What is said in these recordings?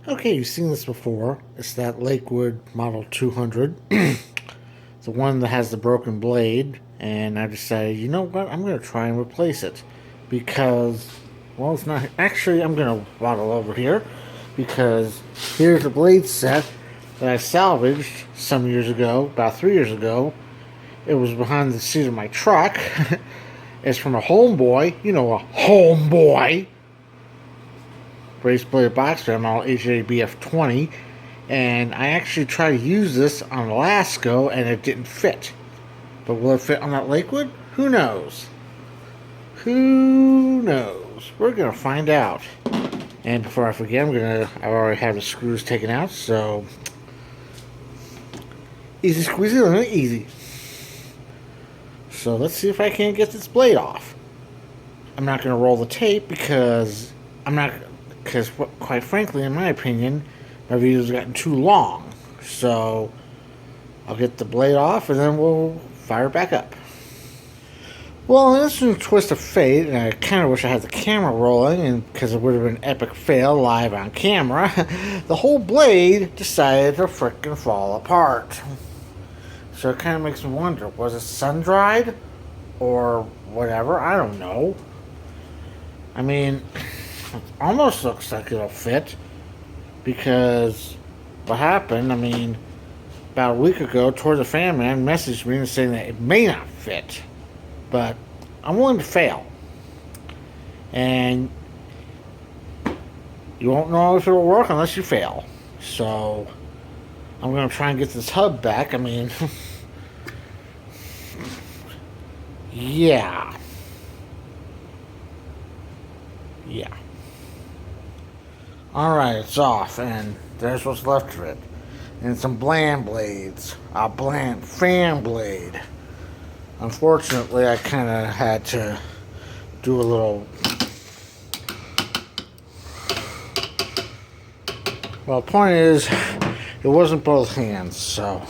Okay, you've seen this before. It's that Lakewood Model 200. The one that has the broken blade. And I decided, you know what? I'm going to try and replace it. Because, well, it's not. Actually, I'm going to waddle over here. Because here's a blade set that I salvaged some years ago, about 3 years ago. It was behind the seat of my truck. It's from a homeboy. You know, a homeboy. Brace blade box on all HABF 20, and I actually tried to use this on Alaska and it didn't fit. But will it fit on that Lakewood? Who knows? Who knows? We're gonna find out. And before I forget, I already have the screws taken out, so easy squeezy, lemon easy. So let's see if I can't get this blade off. I'm not gonna roll the tape because quite frankly, in my opinion, my video's gotten too long. So I'll get the blade off and then we'll fire it back up. Well, this is a twist of fate, and I kind of wish I had the camera rolling, and because it would have been an epic fail live on camera, the whole blade decided to frickin' fall apart. So it kind of makes me wonder, was it sun-dried? Or whatever, I don't know. I mean, it almost looks like it'll fit, because what happened, I mean, about a week ago, Towards the Fan Man messaged me and saying that it may not fit, but I'm willing to fail. And you won't know if it'll work unless you fail. So I'm going to try and get this hub back. I mean, yeah. Yeah. Alright, it's off, and there's what's left of it. And some bland blades. A bland fan blade. Unfortunately, I kind of had to do a little... Well, the point is, it wasn't both hands, so...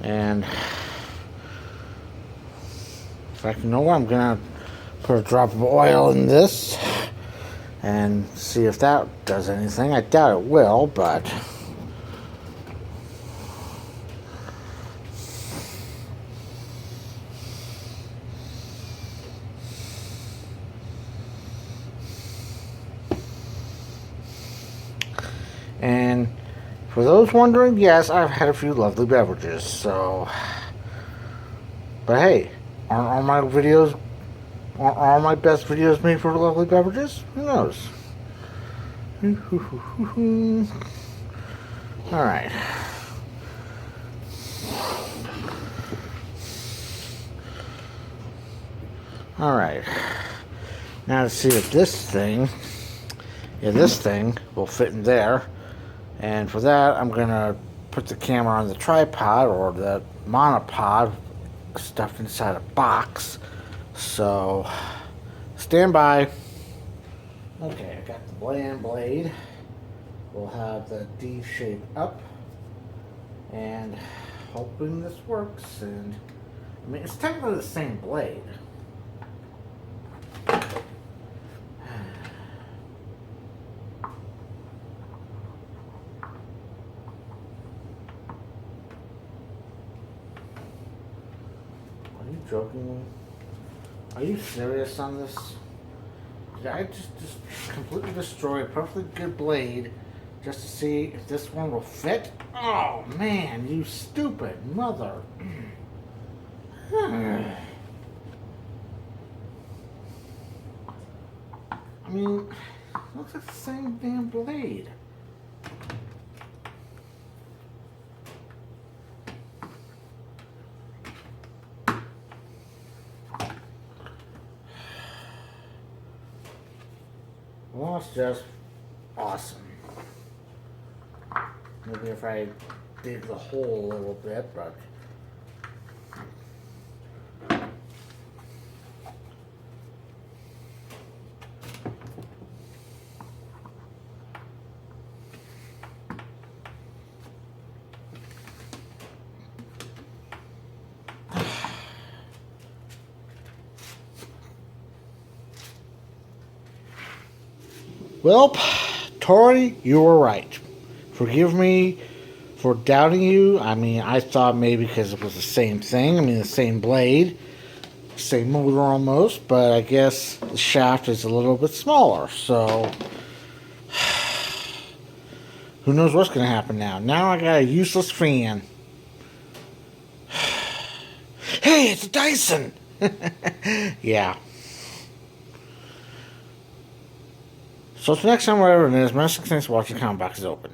And... In fact, you know what? I'm gonna put a drop of oil in this and see if that does anything. I doubt it will, but... And for those wondering, yes, I've had a few lovely beverages, so... But hey, aren't all my best videos made for lovely beverages? Who knows? Alright. Alright. Now to see if this thing will fit in there. And for that, I'm going to put the camera on the tripod, or the monopod, stuffed inside a box. So, stand by. Okay, I got the bland blade. We'll have the D shape up. And hoping this works. And I mean, it's technically the same blade. Are you joking? Are you serious on this? Did I just completely destroy a perfectly good blade just to see if this one will fit? Oh man, you stupid mother. I mean, it looks like the same damn blade. Well, it's just awesome. Maybe if I dig the hole a little bit, but... Well, Tori, you were right. Forgive me for doubting you. I mean, I thought maybe because it was the same thing. I mean, the same blade, same motor almost, but I guess the shaft is a little bit smaller. So, who knows what's going to happen now? Now I got a useless fan. Hey, it's a Dyson! Yeah. So, till next time, whatever it is, Message thanks for watching. Comment box is open.